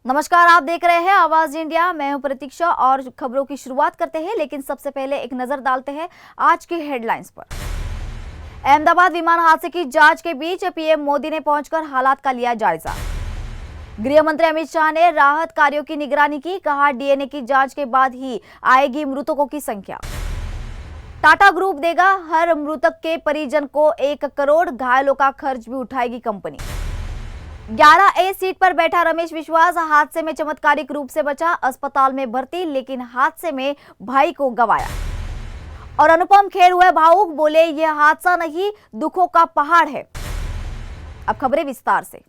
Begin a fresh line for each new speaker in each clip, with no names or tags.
नमस्कार, आप देख रहे हैं आवाज इंडिया। मैं हूं प्रतीक्षा और खबरों की शुरुआत करते हैं, लेकिन सबसे पहले एक नजर डालते हैं आज की हेडलाइंस पर। अहमदाबाद विमान हादसे की जांच के बीच पीएम मोदी ने पहुंचकर हालात का लिया जायजा। गृह मंत्री अमित शाह ने राहत कार्यों की निगरानी की, कहा डीएनए की जांच के बाद ही आएगी मृतकों की संख्या। टाटा ग्रुप देगा हर मृतक के परिजन को 1 करोड़, घायलों का खर्च भी उठाएगी कंपनी। 11A सीट पर बैठा रमेश विश्वास हादसे में चमत्कारिक रूप से बचा, अस्पताल में भर्ती, लेकिन हादसे में भाई को गंवाया। और अनुपम खेर हुए भावुक, बोले यह हादसा नहीं दुखों का पहाड़ है। अब खबरें विस्तार से।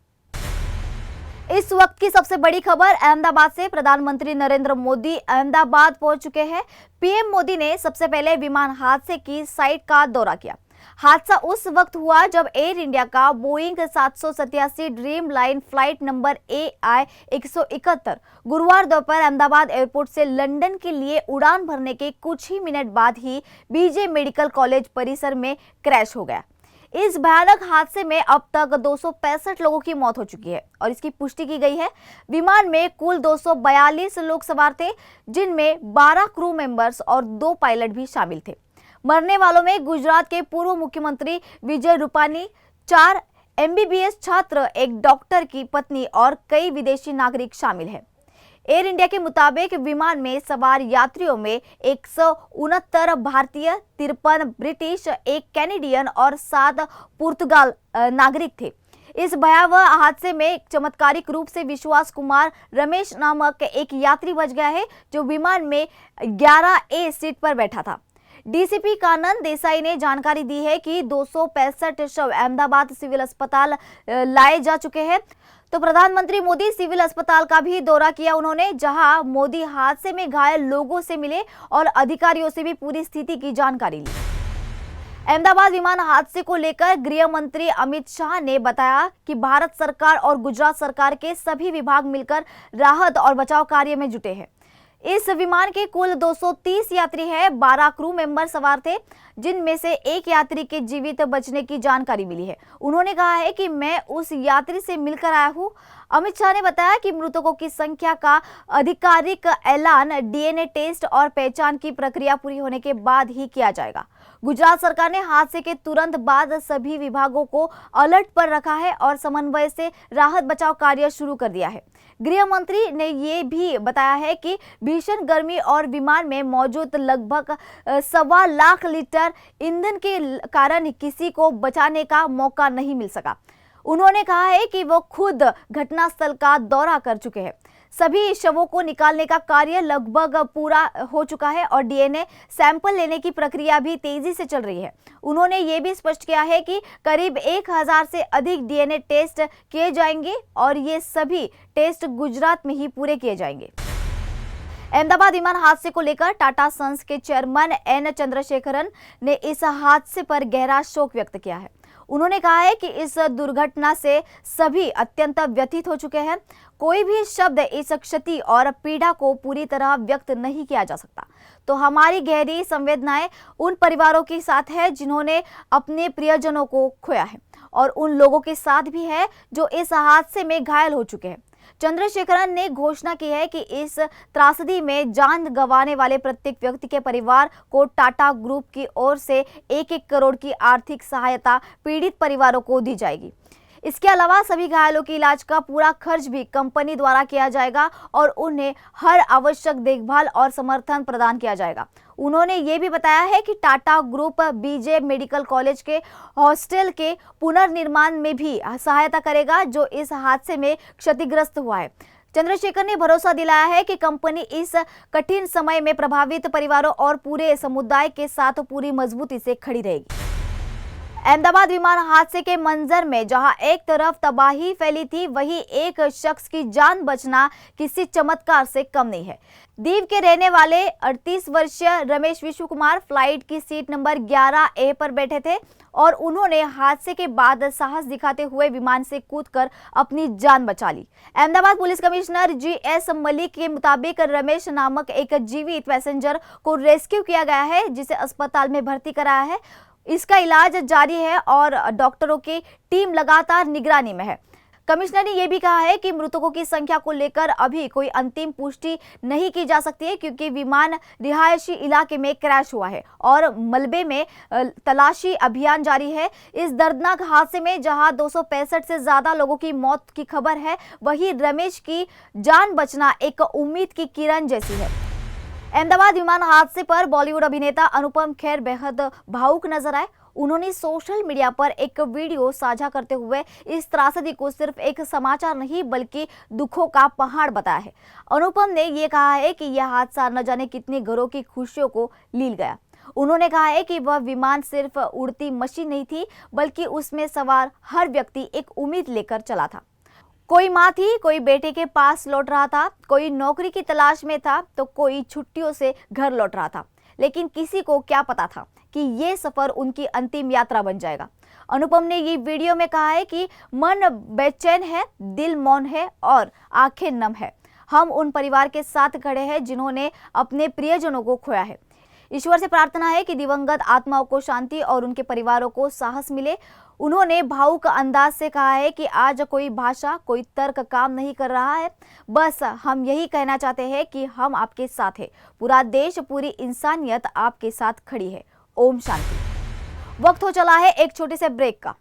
इस वक्त की सबसे बड़ी खबर अहमदाबाद से। प्रधानमंत्री नरेंद्र मोदी अहमदाबाद पहुंच चुके हैं। पीएम मोदी ने सबसे पहले विमान हादसे की साइट का दौरा किया। हादसा उस वक्त हुआ जब एयर इंडिया का Boeing 787 dream line flight number AI 171 गुरुवार दोपहर अहमदाबाद एयरपोर्ट से लंदन के लिए उड़ान भरने के कुछ ही मिनट बाद ही बीजे मेडिकल कॉलेज परिसर में क्रैश हो गया। इस भयानक हादसे में अब तक 265 लोगों की मौत हो चुकी है और इसकी पुष्टि की गई है। विमान में कुल 242 लोग सवार थे, जिनमें 12 क्रू मेंबर्स और 2 पायलट भी शामिल थे। मरने वालों में गुजरात के पूर्व मुख्यमंत्री विजय रूपानी, 4 MBBS छात्र, एक डॉक्टर की पत्नी और कई विदेशी नागरिक शामिल हैं। एयर इंडिया के मुताबिक विमान में सवार यात्रियों में 169 भारतीय, 53 ब्रिटिश, 1 कैनेडियन और 7 पुर्तगाल नागरिक थे। इस भयावह हादसे में चमत्कारिक रूप से विश्वास कुमार रमेश नामक एक यात्री बच गया है, जो विमान में 11A सीट पर बैठा था। डीसीपी कानन देसाई ने जानकारी दी है कि 265 शव अहमदाबाद सिविल अस्पताल लाए जा चुके हैं। तो प्रधानमंत्री मोदी सिविल अस्पताल का भी दौरा किया उन्होंने, जहां मोदी हादसे में घायल लोगों से मिले और अधिकारियों से भी पूरी स्थिति की जानकारी ली। अहमदाबाद विमान हादसे को लेकर गृह मंत्री अमित शाह ने बताया कि भारत सरकार और गुजरात सरकार के सभी विभाग मिलकर राहत और बचाव कार्य में जुटे हैं। इस विमान के कुल 230 यात्री हैं, 12 क्रू मेंबर सवार थे, जिनमें से एक यात्री के जीवित बचने की जानकारी मिली है। उन्होंने कहा है कि मैं उस यात्री से मिलकर आया हूं। अमित शाह ने बताया कि मृतकों की संख्या का आधिकारिक ऐलान डीएनए टेस्ट और पहचान की प्रक्रिया पूरी होने के बाद ही किया जाएगा। गुजरात सरकार ने हादसे के तुरंत बाद सभी विभागों को अलर्ट पर रखा है और समन्वय से राहत बचाव कार्य शुरू कर दिया है। गृह मंत्री ने ये भी बताया है कि भीषण गर्मी और विमान में मौजूद लगभग 1.25 लाख लीटर ईंधन के कारण किसी को बचाने का मौका नहीं मिल सका। उन्होंने कहा है कि वो खुद घटनास्थल का दौरा कर चुके हैं। सभी शवों को निकालने का कार्य लगभग पूरा हो चुका है और डीएनए सैंपल लेने की प्रक्रिया भी तेजी से चल रही है। उन्होंने ये भी स्पष्ट किया है कि करीब 1000 से अधिक डीएनए टेस्ट किए जाएंगे और ये सभी टेस्ट गुजरात में ही पूरे किए जाएंगे। अहमदाबाद विमान हादसे को लेकर टाटा सन्स के चेयरमैन N चंद्रशेखरन ने इस हादसे पर गहरा शोक व्यक्त किया है। उन्होंने कहा है कि इस दुर्घटना से सभी अत्यंत व्यथित हो चुके हैं। कोई भी शब्द इस क्षति और पीड़ा को पूरी तरह व्यक्त नहीं किया जा सकता। तो हमारी गहरी संवेदनाएं उन परिवारों के साथ है जिन्होंने अपने प्रियजनों को खोया है और उन लोगों के साथ भी है जो इस हादसे में घायल हो चुके हैं। चंद्रशेखरन ने घोषणा की है कि इस त्रासदी में जान गंवाने वाले प्रत्येक व्यक्ति के परिवार को टाटा ग्रुप की ओर से 1-1 करोड़ की आर्थिक सहायता पीड़ित परिवारों को दी जाएगी। इसके अलावा सभी घायलों के इलाज का पूरा खर्च भी कंपनी द्वारा किया जाएगा और उन्हें हर आवश्यक देखभाल और समर्थन प्रदान किया जाएगा। उन्होंने ये भी बताया है कि Tata group BJ medical college के हॉस्टल के पुनर्निर्माण में भी सहायता करेगा, जो इस हादसे में क्षतिग्रस्त हुआ है। चंद्रशेखर ने भरोसा दिलाया है कि कंपनी इस कठिन समय में प्रभावित परिवारों और पूरे समुदाय के साथ पूरी मजबूती से खड़ी रहेगी। अहमदाबाद विमान हादसे के मंजर में जहां एक तरफ तबाही फैली थी, वहीं एक शख्स की जान बचना किसी चमत्कार से कम नहीं है। दीव के रहने वाले 38 वर्षीय रमेश विश्व कुमार फ्लाइट की सीट नंबर 11A पर बैठे थे और उन्होंने हादसे के बाद साहस दिखाते हुए विमान से कूदकर अपनी जान बचा ली। Ahmedabad police commissioner GS Malik के मुताबिक रमेश नामक एक जीवित पैसेंजर को रेस्क्यू किया गया है, जिसे अस्पताल में भर्ती कराया है। इसका इलाज जारी है और डॉक्टरों की टीम लगातार निगरानी में है। कमिश्नर ने यह भी कहा है कि मृतकों की संख्या को लेकर अभी कोई अंतिम पुष्टि नहीं की जा सकती है, क्योंकि विमान रिहायशी इलाके में क्रैश हुआ है और मलबे में तलाशी अभियान जारी है। इस दर्दनाक हादसे में जहां 265 से ज्यादा लोगों की मौत की खबर है, वहीं रमेश की जान बचना एक उम्मीद की किरण जैसी है। अहमदाबाद विमान हादसे पर बॉलीवुड अभिनेता अनुपम खेर बेहद भावुक नजर आए। उन्होंने सोशल मीडिया पर एक वीडियो साझा करते हुए इस त्रासदी को सिर्फ एक समाचार नहीं बल्कि दुखों का पहाड़ बताया है। अनुपम ने यह कहा है कि यह हादसा न जाने कितने घरों की खुशियों को लील गया। उन्होंने कहा है कि वह विमान सिर्फ उड़ती मशीन नहीं थी, बल्कि उसमें सवार हर व्यक्ति एक उम्मीद लेकर चला था। कोई माँ थी, कोई बेटे के पास लौट रहा था, कोई नौकरी की तलाश में था, तो कोई छुट्टियों से घर लौट रहा था। लेकिन किसी को क्या पता था कि ये सफर उनकी अंतिम यात्रा बन जाएगा। अनुपम ने ये वीडियो में कहा है कि मन बेचैन है, दिल मौन है और आंखें नम है। हम उन परिवार के साथ खड़े हैं जिन्होंने अपने प्रियजनों को खोया है। ईश्वर से प्रार्थना है कि दिवंगत आत्माओं को शांति और उनके परिवारों को साहस मिले। उन्होंने भावुक अंदाज से कहा है कि आज कोई भाषा, कोई तर्क काम नहीं कर रहा है। बस हम यही कहना चाहते हैं कि हम आपके साथ हैं। पूरा देश, पूरी इंसानियत आपके साथ खड़ी है। ओम शांति। वक्त हो चला है एक छोटे से ब्रेक का।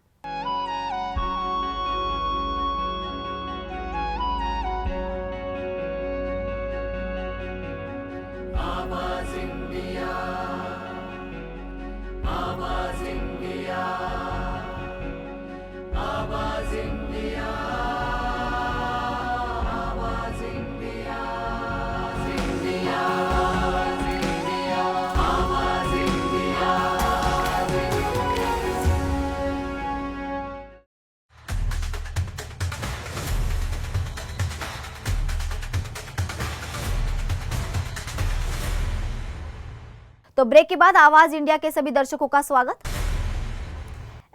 तो ब्रेक के बाद आवाज इंडिया के सभी दर्शकों का स्वागत।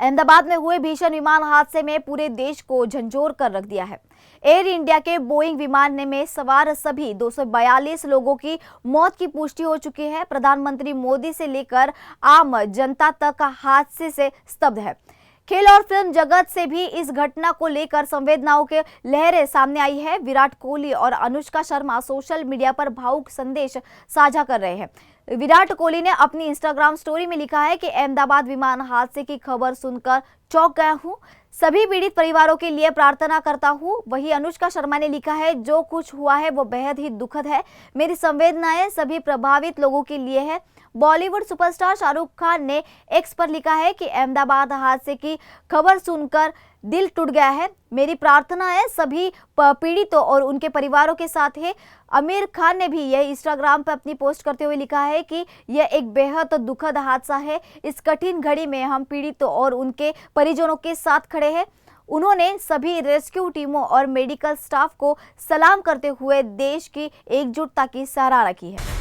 अहमदाबाद में हुए भीषण विमान हादसे में पूरे देश को झंझोर कर रख दिया है। एयर इंडिया के बोइंग विमान में सवार सभी 242 लोगों की मौत की पुष्टि हो चुकी है। प्रधानमंत्री मोदी से लेकर आम जनता तक हादसे से स्तब्ध है। खेल और फिल्म जगत से भी इस घटना को लेकर संवेदनाओं के लहरें सामने आई है। विराट कोहली और अनुष्का शर्मा सोशल मीडिया पर भावुक संदेश साझा कर रहे हैं। विराट कोहली ने अपनी इंस्टाग्राम स्टोरी में लिखा है कि अहमदाबाद विमान हादसे की खबर सुनकर चौंक गया हूं, सभी पीड़ित परिवारों के लिए प्रार्थना करता हूं। वहीं अनुष्का शर्मा ने लिखा है, जो कुछ हुआ है वो बेहद ही दुखद है, मेरी संवेदनाएं सभी प्रभावित लोगों के लिए है। बॉलीवुड सुपरस्टार शाहरुख खान ने एक्स पर लिखा है कि अहमदाबाद हादसे की खबर सुनकर दिल टूट गया है, मेरी प्रार्थना है सभी पीड़ितों और उनके परिवारों के साथ है। आमिर खान ने भी यह इंस्टाग्राम पर अपनी पोस्ट करते हुए लिखा है कि यह एक बेहद दुखद हादसा है। इस कठिन घड़ी में हम पीड़ितों और उनके परिजनों के साथ खड़े हैं। उन्होंने सभी रेस्क्यू टीमों और मेडिकल स्टाफ को सलाम करते हुए देश की एकजुटता की सराहना की है।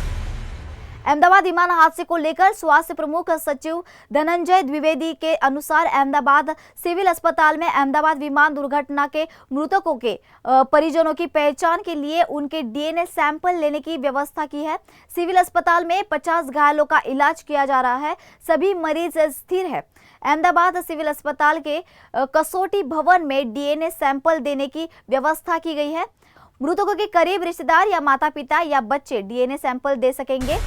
अहमदाबाद विमान हादसे को लेकर स्वास्थ्य प्रमुख सचिव धनंजय द्विवेदी के अनुसार अहमदाबाद सिविल अस्पताल में अहमदाबाद विमान दुर्घटना के मृतकों के परिजनों की पहचान के लिए उनके डीएनए सैंपल लेने की व्यवस्था की है। सिविल अस्पताल में 50 घायलों का इलाज किया जा रहा है। सभी मरीज स्थिर है। अहमदाबाद सिविल अस्पताल के कसौटी भवन में डीएनए सैंपल देने की व्यवस्था की गई है। मृतकों के करीब रिश्तेदार या माता पिता या बच्चे डीएनए सैंपल दे सकेंगे।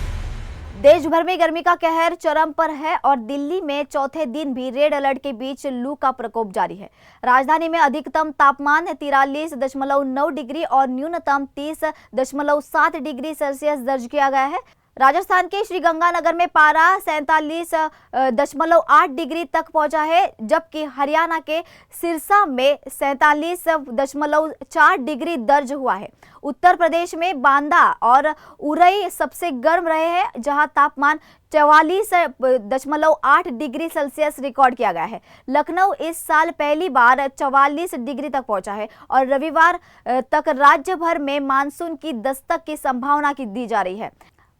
देश भर में गर्मी का कहर चरम पर है और दिल्ली में चौथे दिन भी रेड अलर्ट के बीच लू का प्रकोप जारी है। राजधानी में अधिकतम तापमान 43.9 डिग्री और न्यूनतम 30.7 डिग्री सेल्सियस दर्ज किया गया है। राजस्थान के श्रीगंगानगर में पारा 47.8 डिग्री तक पहुंचा है, जबकि हरियाणा के सिरसा में 47.4 डिग्री दर्ज हुआ है। उत्तर प्रदेश में बांदा और उरई सबसे गर्म रहे हैं, जहां तापमान 44.8 डिग्री सेल्सियस रिकॉर्ड किया गया है। लखनऊ इस साल पहली बार 44 डिग्री तक पहुंचा है और रविवार तक राज्य भर में मानसून की दस्तक की संभावना की दी जा रही है।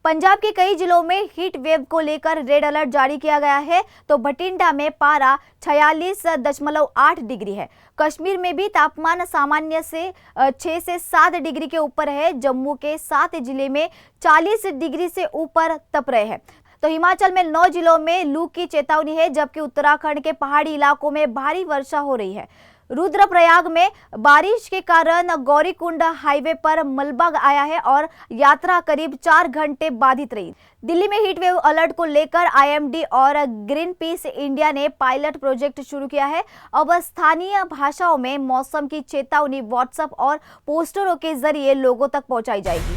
पंजाब के कई जिलों में हीट वेव को लेकर रेड अलर्ट जारी किया गया है, तो भटिंडा में पारा 46.8 डिग्री है। कश्मीर में भी तापमान सामान्य से 6 से 7 डिग्री के ऊपर है। जम्मू के 7 जिले में 40 डिग्री से ऊपर तप रहे हैं। तो हिमाचल में 9 जिलों में लू की चेतावनी है, जबकि उत्तराखंड के पहाड़ी इलाकों में भारी वर्षा हो रही है। रुद्रप्रयाग में बारिश के कारण गौरीकुंड हाईवे पर मलबा आया है और यात्रा करीब 4 घंटे बाधित रही। दिल्ली में हीट वेव अलर्ट को लेकर आईएमडी और ग्रीन पीस इंडिया ने पायलट प्रोजेक्ट शुरू किया है। अब स्थानीय भाषाओं में मौसम की चेतावनी व्हाट्सएप और पोस्टरों के जरिए लोगों तक पहुंचाई जाएगी।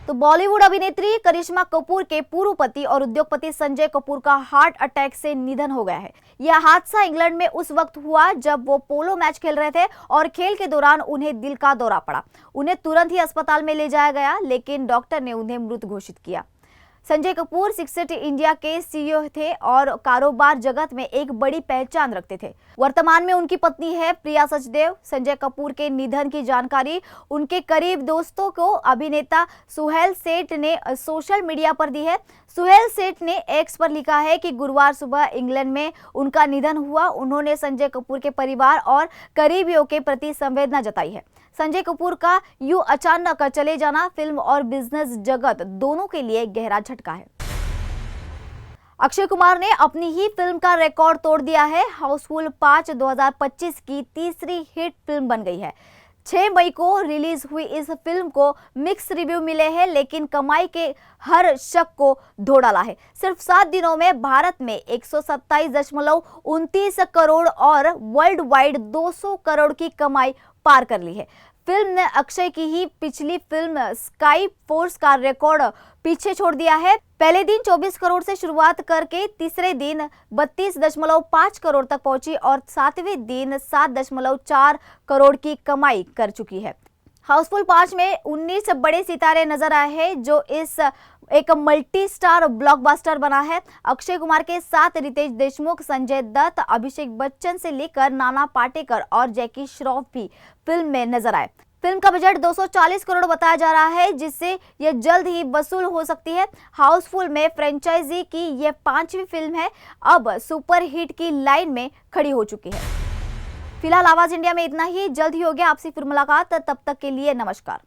तो बॉलीवुड अभिनेत्री करिश्मा कपूर के पूर्व पति और उद्योगपति संजय कपूर का हार्ट अटैक से निधन हो गया है। यह हादसा इंग्लैंड में उस वक्त हुआ जब वो पोलो मैच खेल रहे थे और खेल के दौरान उन्हें दिल का दौरा पड़ा। उन्हें तुरंत ही अस्पताल में ले जाया गया, लेकिन डॉक्टर ने उन्हें मृत घोषित किया। संजय कपूर 60 इंडिया के सीईओ थे और कारोबार जगत में एक बड़ी पहचान रखते थे। वर्तमान में उनकी पत्नी है प्रिया सचदेव। संजय कपूर के निधन की जानकारी उनके करीब दोस्तों को अभिनेता सुहेल सेठ ने सोशल मीडिया पर दी है। सुहेल सेठ ने एक्स पर लिखा है कि गुरुवार सुबह इंग्लैंड में उनका निधन हुआ। उन्होंने संजय कपूर के परिवार और करीबियों के प्रति संवेदना जताई है। संजय कपूर का यूं अचानक चले जाना फिल्म और बिजनेस जगत दोनों के लिए गहरा झटका है। अक्षय कुमार ने अपनी ही फिल्म का रिकॉर्ड तोड़ दिया है। हाउसफुल 5 2025 की तीसरी हिट फिल्म बन गई है। 6 मई को रिलीज हुई इस फिल्म को मिक्स रिव्यू मिले हैं, लेकिन कमाई के हर शक को धो डाला है। सिर्फ 7 दिनों में भारत में 127.29 करोड़ और वर्ल्ड वाइड 200 करोड़ की कमाई पार कर ली है। फिल्म ने अक्षय की ही पिछली फिल्म स्काई फोर्स का रिकॉर्ड पीछे छोड़ दिया है। पहले दिन 24 करोड़ से शुरुआत करके तीसरे दिन 32.5 करोड़ तक पहुंची और 7वें दिन 7.4 करोड़ की कमाई कर चुकी है। हाउसफुल 5 में 19 बड़े सितारे नजर आए हैं, जो इस एक मल्टी स्टार ब्लॉकबस्टर बना है। अक्षय कुमार के साथ रितेश देशमुख, संजय दत्त, अभिषेक बच्चन से लेकर नाना पाटेकर और जैकी श्रॉफ भी फिल्म में नजर आए। फिल्म का बजट 240 करोड़ बताया जा रहा है, जिससे यह जल्द ही वसूल हो सकती है। हाउसफुल में फ्रेंचाइजी की यह 5वीं फिल्म है। अब सुपर हिट की लाइन में खड़ी हो चुकी है। फिलहाल आवाज इंडिया में इतना ही। जल्द ही होगी आपसे फिर मुलाकात, तब तक के लिए नमस्कार।